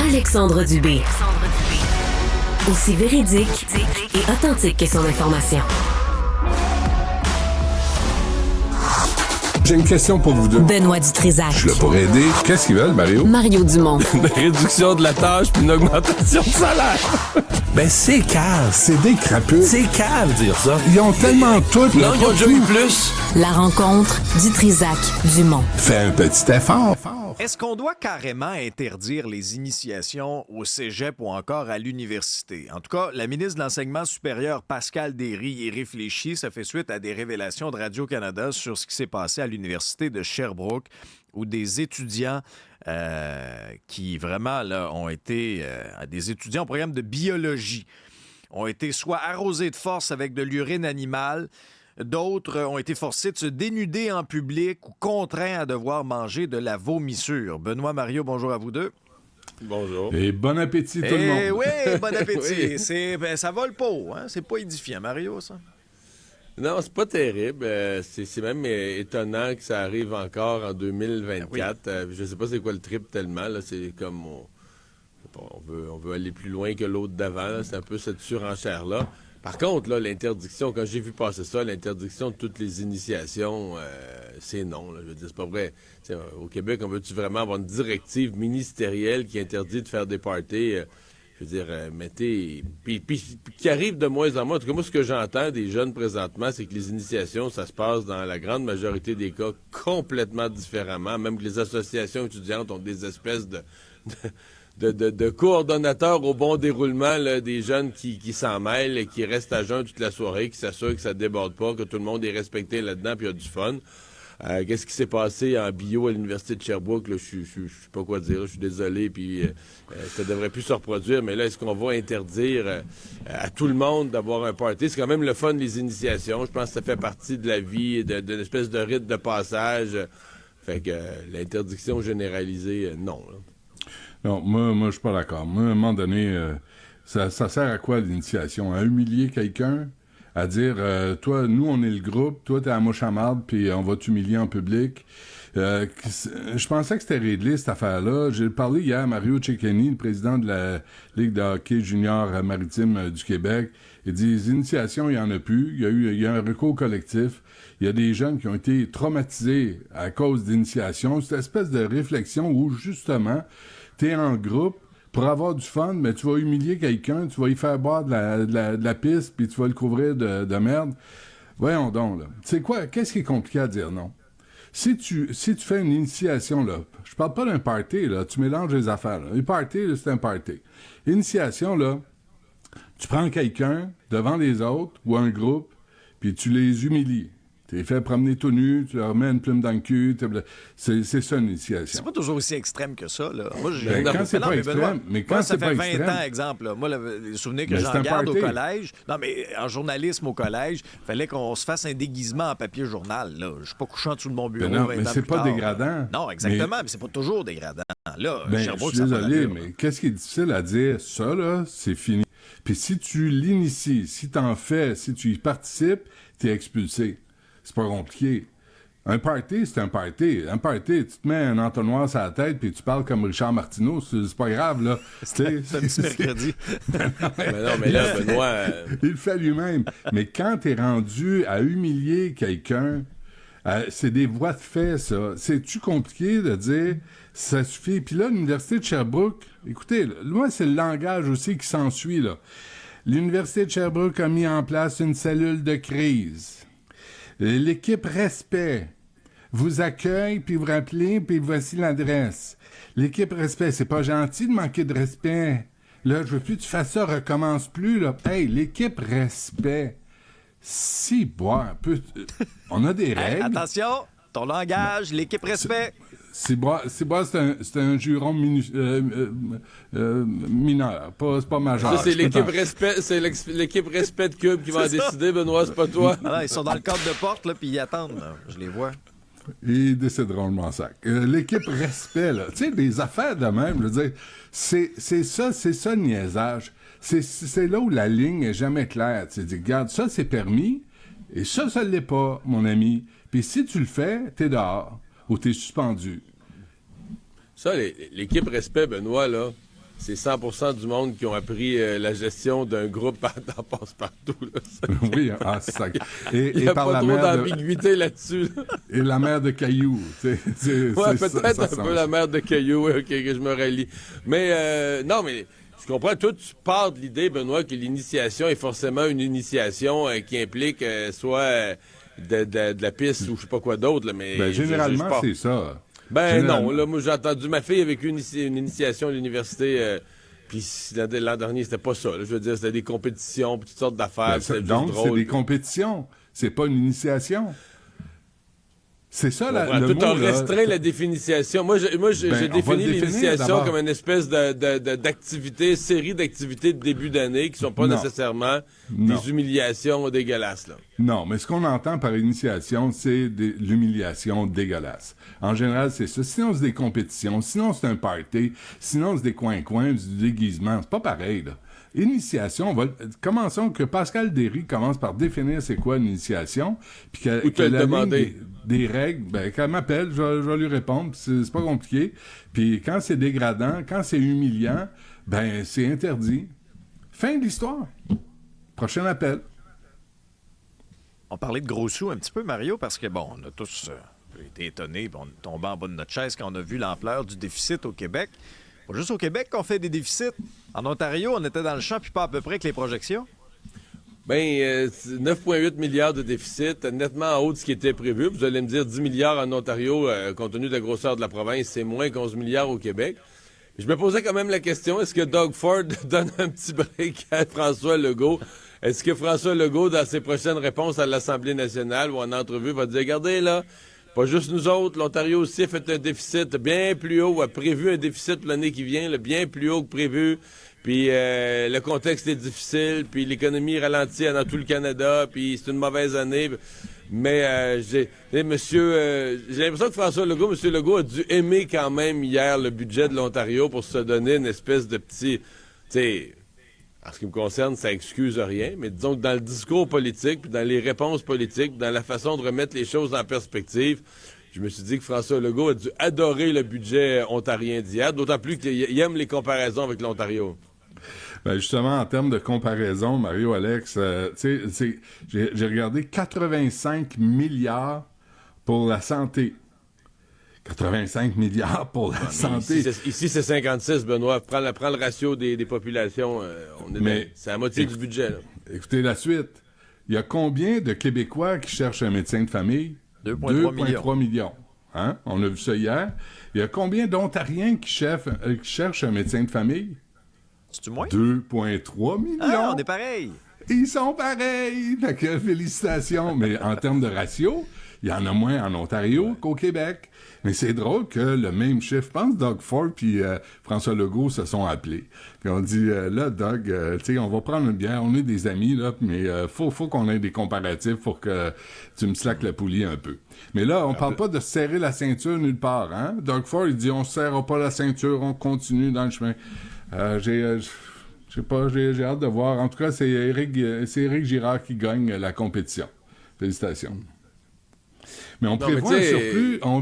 Alexandre Dubé. Aussi véridique et authentique que son information. J'ai une question pour vous deux. Benoît Dutrisac. Je suis là pour aider. Qu'est-ce qu'ils veulent, Mario? Mario Dumont. Une réduction de la tâche puis une augmentation de salaire. Ben, c'est cave. C'est des crapus. C'est cave, dire ça. Ils ont tellement tout. Non, ils ont déjà eu plus. La rencontre Dutrisac-Dumont. Fais un petit effort. Est-ce qu'on doit carrément interdire les initiations au cégep ou encore à l'université? En tout cas, la ministre de l'Enseignement supérieur, Pascale Derry, y réfléchit. Ça fait suite à des révélations de Radio-Canada sur ce qui s'est passé à l'université de Sherbrooke, où des étudiants qui vraiment là, ont été des étudiants au programme de biologie ont été soit arrosés de force avec de l'urine animale. D'autres ont été forcés de se dénuder en public ou contraints à devoir manger de la vomissure. Benoît, Mario, bonjour à vous deux. Bonjour. Et bon appétit, tout le monde. Oui, bon appétit. Oui. Ça vole pas, hein? C'est pas édifiant, Mario, ça? Non, c'est pas terrible. C'est même étonnant que ça arrive encore en 2024. Oui. Je sais pas c'est quoi le trip tellement. Là, c'est comme on veut aller plus loin que l'autre d'avant. Là. C'est un peu cette surenchère-là. Par contre, là, l'interdiction, quand j'ai vu passer ça, l'interdiction de toutes les initiations, c'est non. Là. Je veux dire, c'est pas vrai. Au Québec, on veut-tu vraiment avoir une directive ministérielle qui interdit de faire des parties? Je veux dire, mettez... Puis qui arrive de moins en moins. En tout cas, moi, ce que j'entends des jeunes présentement, c'est que les initiations, ça se passe dans la grande majorité des cas complètement différemment. Même que les associations étudiantes ont des espèces de coordonnateurs au bon déroulement, là, des jeunes qui s'en mêlent et qui restent à jeun toute la soirée, qui s'assurent que ça déborde pas, que tout le monde est respecté là-dedans puis il y a du fun. Qu'est-ce qui s'est passé en bio à l'Université de Sherbrooke? Là, je sais pas quoi dire, je suis désolé, puis ça devrait plus se reproduire, mais là, est-ce qu'on va interdire à tout le monde d'avoir un party? C'est quand même le fun, les initiations. Je pense que ça fait partie de la vie, d'une espèce de rite de passage. Fait que l'interdiction généralisée, non. Là. Non, moi, je suis pas d'accord. Moi, à un moment donné, ça sert à quoi l'initiation? À humilier quelqu'un? À dire, toi, nous, on est le groupe, toi, t'es à mouche à marde, puis on va t'humilier en public. Je pensais que c'était réglé, cette affaire-là. J'ai parlé hier à Mario Cecchini, le président de la Ligue de hockey junior maritime du Québec. Il dit, les initiations, il n'y en a plus. Il y a un recours collectif. Il y a des jeunes qui ont été traumatisés à cause d'initiations. C'est une espèce de réflexion où, justement, t'es en groupe, pour avoir du fun, mais tu vas humilier quelqu'un, tu vas y faire boire de la pisse, puis tu vas le couvrir de merde. Voyons donc, là. Tu sais quoi, qu'est-ce qui est compliqué à dire non? Si tu fais une initiation, là, je parle pas d'un party, là, tu mélanges les affaires, là. Un party, là, c'est un party. Initiation, là, tu prends quelqu'un devant les autres, ou un groupe, puis tu les humilies. T'es fait promener tout nu, tu leur mets une plume dans le cul, c'est ça une initiation. C'est pas toujours aussi extrême que ça, là. Moi, quand c'est pas extrême, mais quand c'est pas extrême... Ça fait 20 ans, exemple, là. Moi, les souvenirs que j'en garde au collège... Non, mais en journalisme au collège, fallait qu'on se fasse un déguisement en papier journal, là. Je suis pas couchant en dessous de mon bureau. Non, mais c'est pas dégradant. Non, exactement, mais c'est pas toujours dégradant. Là, je suis désolé, mais qu'est-ce qui est difficile à dire? Ça, là, c'est fini. Puis si tu l'inities, si t'en fais, si tu y participes, t'es expulsé. C'est pas compliqué. Un party, c'est un party. Un party, tu te mets un entonnoir sur la tête puis tu parles comme Richard Martineau. C'est pas grave, là. C'est un petit mercredi. mais là, Benoît... Il le fait lui-même. Mais quand t'es rendu à humilier quelqu'un, c'est des voies de fait, ça. C'est-tu compliqué de dire ça suffit? Puis là, l'Université de Sherbrooke, écoutez, moi, c'est le langage aussi qui s'ensuit, là. L'Université de Sherbrooke a mis en place une cellule de crise. L'équipe Respect vous accueille, puis vous rappelez, puis voici l'adresse. L'équipe Respect, c'est pas gentil de manquer de respect. Là, je veux plus que tu fasses ça, recommence plus, là. Hey, l'équipe Respect. Si, boire un peu... On a des règles. Attention, ton langage, l'équipe Respect. C'est un juron mineur, c'est pas majeur. Ça, c'est l'équipe Respect de Cube qui va en décider, Benoît, c'est pas toi. Ah, ils sont dans le cadre de porte, là, puis ils attendent. Là. Je les vois. Ils décideront le massacre. L'équipe Respect, là, tu sais, des affaires de même, je veux dire, c'est ça le niaisage. C'est là où la ligne est jamais claire. Tu dis, regarde, ça, c'est permis, et ça l'est pas, mon ami. Puis si tu le fais, t'es dehors. Ou t'es suspendu. Ça, l'équipe Respect, Benoît, là, c'est 100% du monde qui ont appris la gestion d'un groupe dans Passe-Partout. Oui, c'est ça. Il n'y a pas trop d'ambiguïté là-dessus. Là. Et la mer de Caillou. Peut-être un peu la mer de Caillou, OK, que je me rallie. Mais, non, mais... Je comprends. Toi, tu pars de l'idée, Benoît, que l'initiation est forcément une initiation qui implique soit de la piste ou je sais pas quoi d'autre. Là, mais généralement, c'est ça. Non. Là, moi, j'ai entendu ma fille avec une initiation à l'université. Puis l'an dernier, c'était pas ça. Là, je veux dire, c'était des compétitions, toutes sortes d'affaires. Donc, c'est des compétitions. C'est pas une initiation. C'est ça, le mot. Tout a restreint la définition. Moi, j'ai défini l'initiation comme une espèce d'activité, série d'activités de début d'année qui sont pas nécessairement des humiliations dégueulasses. Là. Non, mais ce qu'on entend par initiation, c'est l'humiliation dégueulasse. En général, c'est ça. Sinon, c'est des compétitions. Sinon, c'est un party. Sinon, c'est des coins-coins, du déguisement. C'est pas pareil, là. Initiation, commençons que Pascal Derry commence par définir c'est quoi une initiation, puis qu'elle aligne des règles, qu'elle m'appelle, je vais lui répondre, c'est pas compliqué. Puis quand c'est dégradant, quand c'est humiliant, c'est interdit. Fin de l'histoire. Prochain appel. On parlait de gros sous un petit peu, Mario, parce que, on a tous été étonnés, on est tombé en bas de notre chaise quand on a vu l'ampleur du déficit au Québec. Pas juste au Québec qu'on fait des déficits. En Ontario, on était dans le champ, puis pas à peu près que les projections. 9,8 milliards de déficit, nettement en haut de ce qui était prévu. Vous allez me dire 10 milliards en Ontario, compte tenu de la grosseur de la province, c'est moins qu'11 milliards au Québec. Je me posais quand même la question, est-ce que Doug Ford donne un petit break à François Legault? Est-ce que François Legault, dans ses prochaines réponses à l'Assemblée nationale ou en entrevue, va dire, regardez là, pas juste nous autres, l'Ontario aussi a fait un déficit bien plus haut, a prévu un déficit pour l'année qui vient, bien plus haut que prévu. Puis le contexte est difficile, puis l'économie ralentit dans tout le Canada, puis c'est une mauvaise année. Mais j'ai l'impression que François Legault, M. Legault a dû aimer quand même hier le budget de l'Ontario pour se donner une espèce de petit... Tu sais, en ce qui me concerne, ça excuse rien, mais disons que dans le discours politique, puis dans les réponses politiques, dans la façon de remettre les choses en perspective, je me suis dit que François Legault a dû adorer le budget ontarien d'hier, d'autant plus qu'il aime les comparaisons avec l'Ontario. Justement, en termes de comparaison, Mario-Alex, j'ai regardé 85 milliards pour la santé. 85 milliards pour la santé. Ici, c'est 56, Benoît. Prends le ratio des populations. C'est la moitié du budget. Là. Écoutez la suite. Il y a combien de Québécois qui cherchent un médecin de famille? 2,3 millions. Hein? On a vu ça hier. Il y a combien d'Ontariens qui cherchent un médecin de famille? C'est-tu moins? 2,3 millions. Ah, on est pareil. Ils sont pareils. Fait que félicitations. Mais en termes de ratio, il y en a moins en Ontario qu'au Québec. Mais c'est drôle que le même chiffre, je pense Doug Ford puis François Legault se sont appelés. Puis on dit, là, Doug, on va prendre une bière, on est des amis, là, mais faut qu'on ait des comparatifs pour que tu me slaques la poulie un peu. Mais là, on parle pas de serrer la ceinture nulle part, hein? Doug Ford, il dit, on serre pas la ceinture, on continue dans le chemin. Je sais pas, j'ai hâte de voir. En tout cas, c'est Éric Girard qui gagne la compétition. Félicitations. Mais on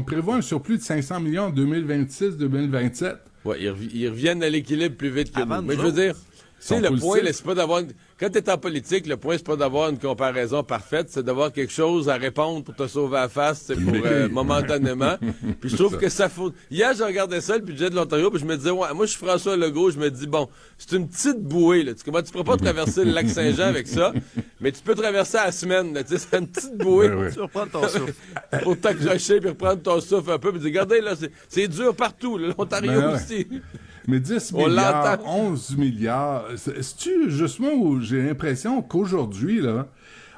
prévoit un surplus de 500 millions en 2026-2027. Oui, ils reviennent à l'équilibre plus vite que nous. Mais je veux dire, le point, c'est pas d'avoir... Quand tu es en politique, le point, c'est pas d'avoir une comparaison parfaite, c'est d'avoir quelque chose à répondre pour te sauver la face, momentanément. Puis je trouve que ça faut... Hier, je regardais ça, le budget de l'Ontario, puis je me disais, moi, je suis François Legault, je me dis, bon, c'est une petite bouée, là. Tu pourras pas traverser le lac Saint-Jean avec ça, mais tu peux traverser la semaine, là. Tu sais, c'est une petite bouée. Oui. Tu vas reprendre ton souffle. Pour t'accrocher, puis reprendre ton souffle un peu, puis dire, regardez, là, c'est dur partout, là, l'Ontario aussi. Mais 10 milliards, 11 milliards, c'est-tu justement où j'ai l'impression qu'aujourd'hui, là,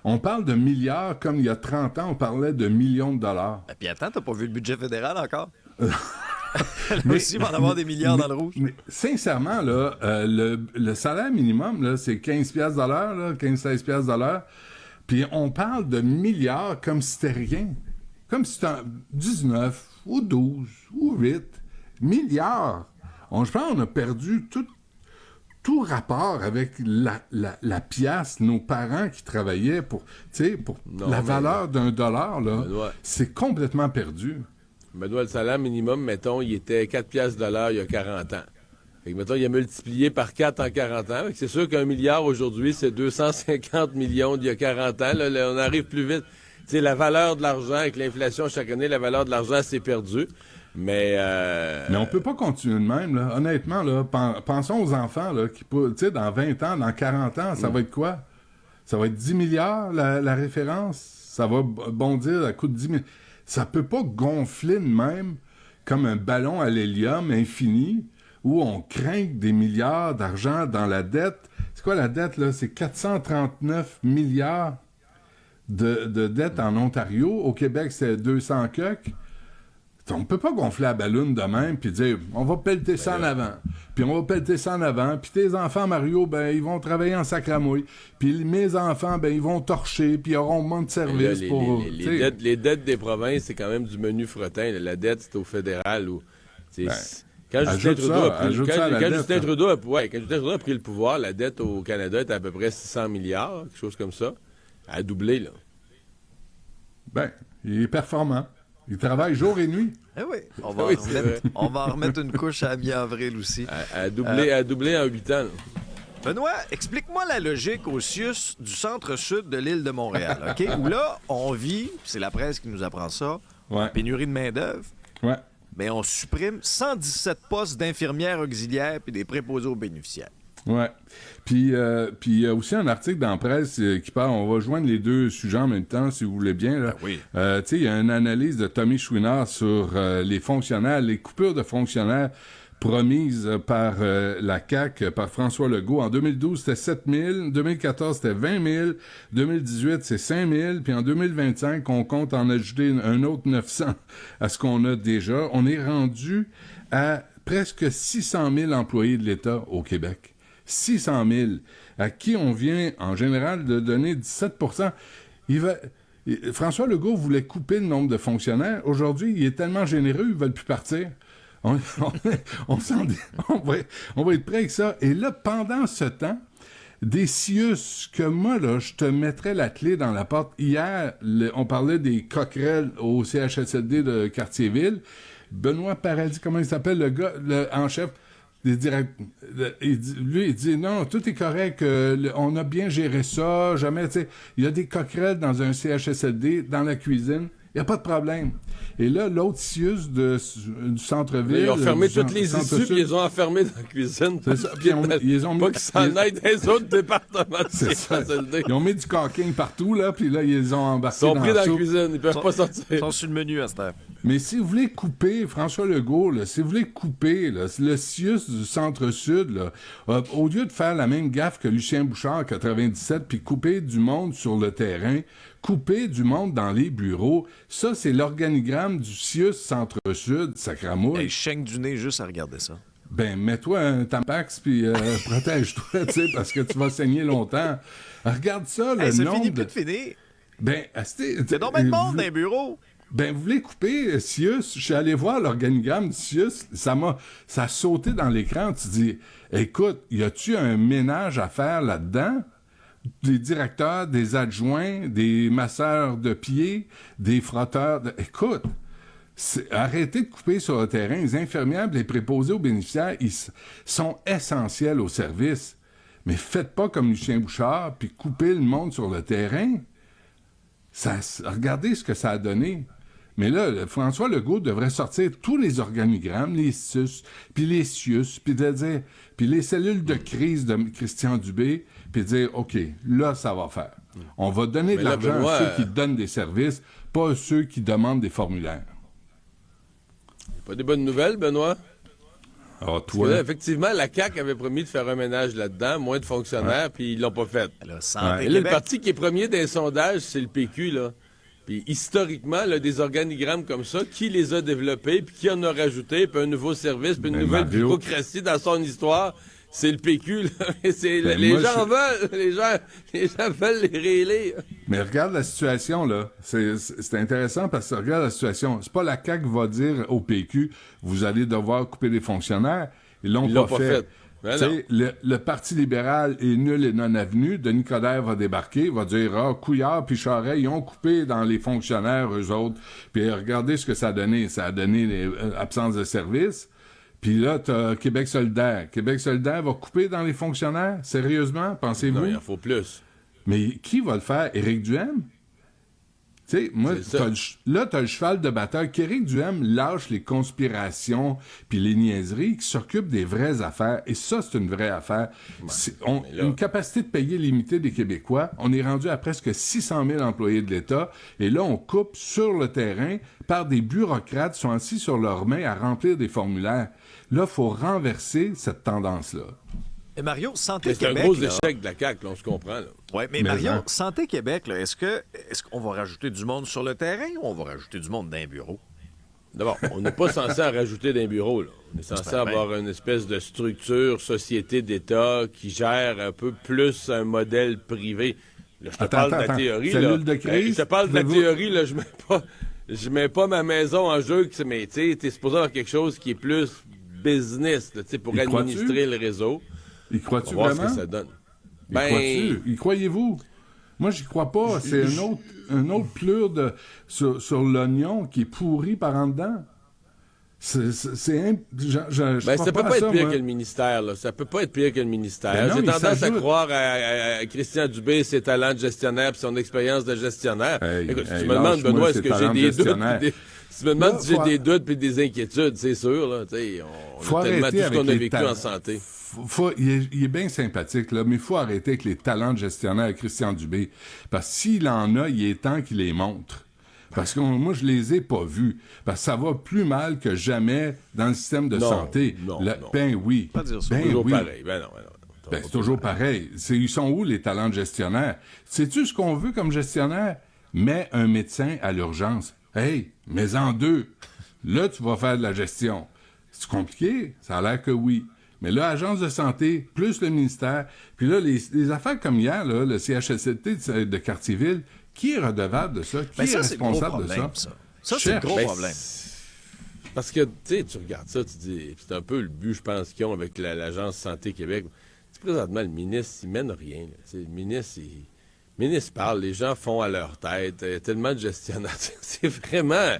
on parle de milliards comme il y a 30 ans, on parlait de millions de dollars. Puis attends, t'as pas vu le budget fédéral encore? Là aussi, il va en avoir des milliards dans le rouge. Mais sincèrement, là, le salaire minimum, là, c'est 15 piastres de l'heure, là, 15-16 piastres de l'heure. Puis on parle de milliards comme si c'était rien. Comme si c'était 19 ou 12 ou 8 milliards. Je pense qu'on a perdu tout rapport avec la pièce, nos parents qui travaillaient pour la valeur d'un dollar, là, c'est complètement perdu. Benoît, le salaire minimum, mettons, il était 4 piastres de l'heure il y a 40 ans. Fait que, mettons, il a multiplié par 4 en 40 ans. Fait que c'est sûr qu'un milliard aujourd'hui, c'est 250 millions d'il y a 40 ans. Là, on arrive plus vite. Tu sais, la valeur de l'argent, avec l'inflation chaque année, la valeur de l'argent s'est perdue. Mais on peut pas continuer de même, là. Honnêtement, là, pensons aux enfants, là, qui, tu sais, dans 20 ans, dans 40 ans, ça va être quoi? Ça va être 10 milliards, la référence? Ça va bondir à coup de 10 milliards. Ça peut pas gonfler de même comme un ballon à l'hélium infini où on craint des milliards d'argent dans la dette. C'est quoi la dette, là? C'est 439 milliards de dette en Ontario. Au Québec, c'est 200 coques. On peut pas gonfler la balloune de même puis dire on va pelleter ça en avant. Puis on va pelleter ça en avant. Puis tes enfants, Mario, ben ils vont travailler en sacramouille. Puis mes enfants, ben ils vont torcher. Puis ils auront moins de services pour... Les dettes des provinces, c'est quand même du menu frottin. La dette, c'est au fédéral. Quand Justin Trudeau a pris le pouvoir, la dette au Canada était à peu près 600 milliards, quelque chose comme ça. Elle a doublé, là. Ben, il est performant. Il travaille jour et nuit. Eh oui, on va en remettre une couche à mi-avril aussi. Elle a doublé en 8 ans. Là. Benoît, explique-moi la logique au CIUS du centre-sud de l'île de Montréal, OK? Où là, on vit, c'est la presse qui nous apprend ça, pénurie de main-d'œuvre. Ouais. Mais on supprime 117 postes d'infirmières auxiliaires puis des préposés aux bénéficiaires. Ouais. Puis il y a aussi un article dans la presse qui parle, on va joindre les deux sujets en même temps, si vous voulez bien. Là. Ben oui. Tu sais, il y a une analyse de Tommy Chouinard sur les fonctionnaires, les coupures de fonctionnaires promises par la CAQ, par François Legault. En 2012, c'était 7 000. En 2014, c'était 20 000. 2018, c'est 5 000. Puis en 2025, on compte en ajouter un autre 900 à ce qu'on a déjà. On est rendu à presque 600 000 employés de l'État au Québec. 600 000, à qui on vient, en général, de donner 17 François Legault voulait couper le nombre de fonctionnaires. Aujourd'hui, il est tellement généreux, ils ne veulent plus partir. On va être prêt avec ça. Et là, pendant ce temps, des CIUS que moi, là, je te mettrais la clé dans la porte. Hier, on parlait des coquerelles au CHSLD de Cartierville. Benoît Paradis, comment il s'appelle, le gars en chef... il dit non, tout est correct, on a bien géré ça, jamais, tu sais, il y a des coquerelles dans un CHSLD, dans la cuisine, il n'y a pas de problème. Et là, l'autre CIUS du centre-ville... Ils ont fermé toutes les issues, puis ils les ont enfermés dans la cuisine. C'est ça, puis ils ont mis... Pas qu'ils s'en aillent des autres départements de CHSLD. Ils ont mis du caulking partout, là, puis là, ils les ont embarqués dans la soupe. Ils sont pris dans la cuisine, ils peuvent pas sortir. Ils sont sur le menu à cette heure. Mais si vous voulez couper, François Legault, là, si vous voulez couper là, le CIUS du centre-sud, là, au lieu de faire la même gaffe que Lucien Bouchard, 97, puis couper du monde sur le terrain, couper du monde dans les bureaux, ça, c'est l'organigramme du CIUS centre-sud, sacramouille. Hey, je chaigne du nez juste à regarder ça. Ben, mets-toi un Tampax, puis protège-toi, tu sais, parce que tu vas saigner longtemps. Regarde ça, le ça nombre finit plus de finir. Ben, c'est donc bien de monde dans les bureaux. Ben, vous voulez couper CIUS? Je suis allé voir l'organigramme du CIUS. Ça a sauté dans l'écran. Tu dis, écoute, y a-tu un ménage à faire là-dedans? Des directeurs, des adjoints, des masseurs de pieds, des frotteurs. Écoute, arrêtez de couper sur le terrain. Les infirmières, les préposés aux bénéficiaires, ils sont essentiels au service. Mais faites pas comme Lucien Bouchard, puis coupez le monde sur le terrain. Regardez ce que ça a donné. Mais là, François Legault devrait sortir tous les organigrammes, les CIUS, puis les CIUS, puis les cellules de crise de Christian Dubé, puis dire, OK, là, ça va faire. On va donner de l'argent à ceux qui donnent des services, pas à ceux qui demandent des formulaires. Pas des bonnes nouvelles, Benoît? Alors, toi... Là, effectivement, la CAQ avait promis de faire un ménage là-dedans, moins de fonctionnaires, puis ils l'ont pas fait. Et là, le parti qui est premier des sondages, c'est le PQ, là. Puis historiquement, là, des organigrammes comme ça, qui les a développés, puis qui en a rajouté, puis un nouveau service, puis une nouvelle bureaucratie dans son histoire, c'est le PQ. Là. Les gens veulent les réélire. Mais regarde la situation, là. C'est intéressant parce que regarde la situation. C'est pas la CAQ qui va dire au PQ, vous allez devoir couper les fonctionnaires. Ils l'ont pas fait. Le Parti libéral est nul et non avenu. Denis Coderre va débarquer, va dire Couillard puis Charest, ils ont coupé dans les fonctionnaires, eux autres. Puis regardez ce que ça a donné. Ça a donné l'absence de service. Puis là, t'as Québec solidaire. Québec solidaire va couper dans les fonctionnaires? Sérieusement, pensez-vous? Non, il en faut plus. Mais qui va le faire? Éric Duhaime? Tu sais, moi, t'as le cheval de bataille. Qu'Éric Duhaime lâche les conspirations puis les niaiseries, qui s'occupe des vraies affaires. Et ça, c'est une vraie affaire. Une capacité de payer limitée des Québécois. On est rendu à presque 600 000 employés de l'État. Et là, on coupe sur le terrain par des bureaucrates qui sont assis sur leurs mains à remplir des formulaires. Là, il faut renverser cette tendance-là. Et Mario, Santé C'est Québec... un gros là... échec de la CAQ, là, on se comprend. Oui, mais Mario, Santé Québec, là, est-ce qu'on va rajouter du monde sur le terrain ou on va rajouter du monde dans les bureaux? D'abord, on n'est pas censé en rajouter d'un bureau. Là. On est censé avoir une espèce de structure, société d'État qui gère un peu plus un modèle privé. Là, je te parle de la théorie. Cellule de crise? Je te parle de la théorie, là, je mets pas ma maison en jeu, mais tu sais, t'es supposé avoir quelque chose qui est plus business, là, pour administrer le réseau. Y crois-tu On va voir vraiment? ce que ça donne. Y croyez-vous? Moi, j'y crois pas. C'est un autre plure sur l'oignon qui est pourri par en dedans. Ça peut pas être pire que le ministère, là. Ça peut pas être pire que le ministère. J'ai tendance à croire à Christian Dubé, ses talents de gestionnaire et son expérience de gestionnaire. Écoute, si tu me demandes, Benoît, est-ce que j'ai des doutes? Si tu me demandes si j'ai des doutes et des inquiétudes, c'est sûr, là. On a tellement tout ce qu'on a vécu en santé. Il est bien sympathique, là, mais il faut arrêter avec les talents de gestionnaire Christian Dubé. Parce que s'il en a, il est temps qu'il les montre. Parce que moi, je les ai pas vus. Parce que ça va plus mal que jamais dans le système de santé. Non. Ben oui. Pas dire ça. C'est toujours pareil. C'est toujours pareil. Ils sont où les talents de gestionnaire? Sais-tu ce qu'on veut comme gestionnaire? Mets un médecin à l'urgence. Hey, mets-en 2. Là, tu vas faire de la gestion. C'est compliqué? Ça a l'air que oui. Mais là, Agence de santé, plus le ministère, puis là, les affaires comme hier, là, le CHSLD de Cartierville, qui est redevable de ça? Qui est responsable de ça? Ça, c'est un gros problème. Parce que, tu regardes ça, tu dis, c'est un peu le but, je pense, qu'ils ont avec l'Agence Santé Québec. Présentement, le ministre, il mène rien. Le ministre parle, les gens font à leur tête, tellement de gestionnaires. C'est vraiment...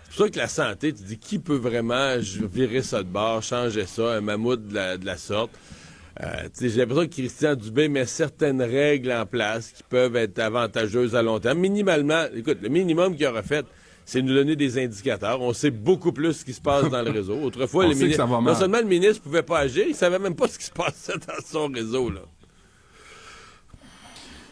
C'est pour ça que la santé, tu dis, qui peut vraiment virer ça de bord, changer ça, un mammouth de la sorte? J'ai l'impression que Christian Dubé met certaines règles en place qui peuvent être avantageuses à long terme. Minimalement, écoute, le minimum qu'il aura fait, c'est nous donner des indicateurs. On sait beaucoup plus ce qui se passe dans le réseau. Autrefois, non seulement le ministre ne pouvait pas agir, il ne savait même pas ce qui se passait dans son réseau, là.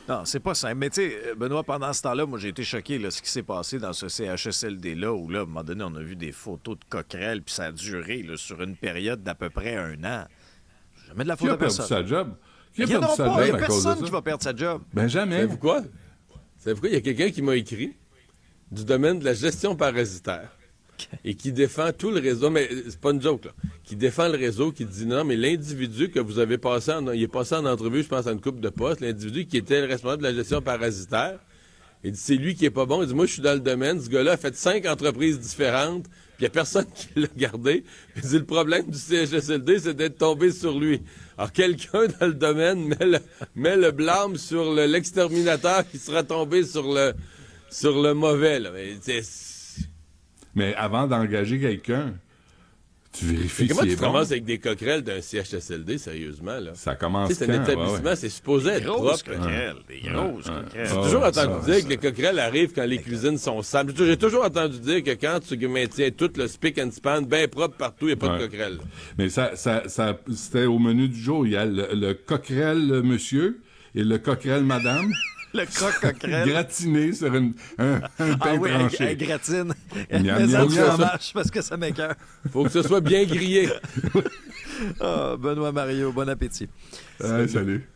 Non, c'est pas simple. Mais tu sais, Benoît, pendant ce temps-là, moi, j'ai été choqué, là, ce qui s'est passé dans ce CHSLD-là, où, là, à un moment donné, on a vu des photos de coquerelles, puis ça a duré, là, sur une période d'à peu près 1 an. Jamais de la faute à personne. Qui a perdu sa job? Il n'y a personne qui va perdre sa job. Ben jamais. Savez-vous quoi? Il y a quelqu'un qui m'a écrit du domaine de la gestion parasitaire et qui défend tout le réseau, mais c'est pas une joke, là, qui défend le réseau, qui dit non, mais l'individu que vous avez passé il est passé en entrevue, je pense, à une coupe de poste, l'individu qui était le responsable de la gestion parasitaire, il dit c'est lui qui est pas bon, il dit moi je suis dans le domaine, ce gars-là a fait 5 entreprises différentes, puis il n'y a personne qui l'a gardé, puis il dit le problème du CHSLD, c'est d'être tombé sur lui. Alors quelqu'un dans le domaine met le blâme sur l'exterminateur qui sera tombé sur le mauvais, là. Mais avant d'engager quelqu'un, tu vérifies comment si tu est bon. commences avec des coquerelles d'un CHSLD, sérieusement, là? Ça commence c'est un établissement, c'est supposé être propre. Des grosses coquerelles. J'ai toujours entendu dire que les coquerelles arrivent quand les cuisines sont sales. J'ai toujours entendu dire que quand tu maintiens tout le spick and span bien propre partout, il n'y a pas de coquerelles. Mais ça c'était au menu du jour. Il y a le coquerelle monsieur et le coquerelle madame. Le coquerelle. Gratiné sur un pain tranché. Elle gratine. Miam, Mais miam, ça miam. marche parce que ça m'écoeure. Faut que ce soit bien grillé. Benoît Mario, bon appétit. Salut.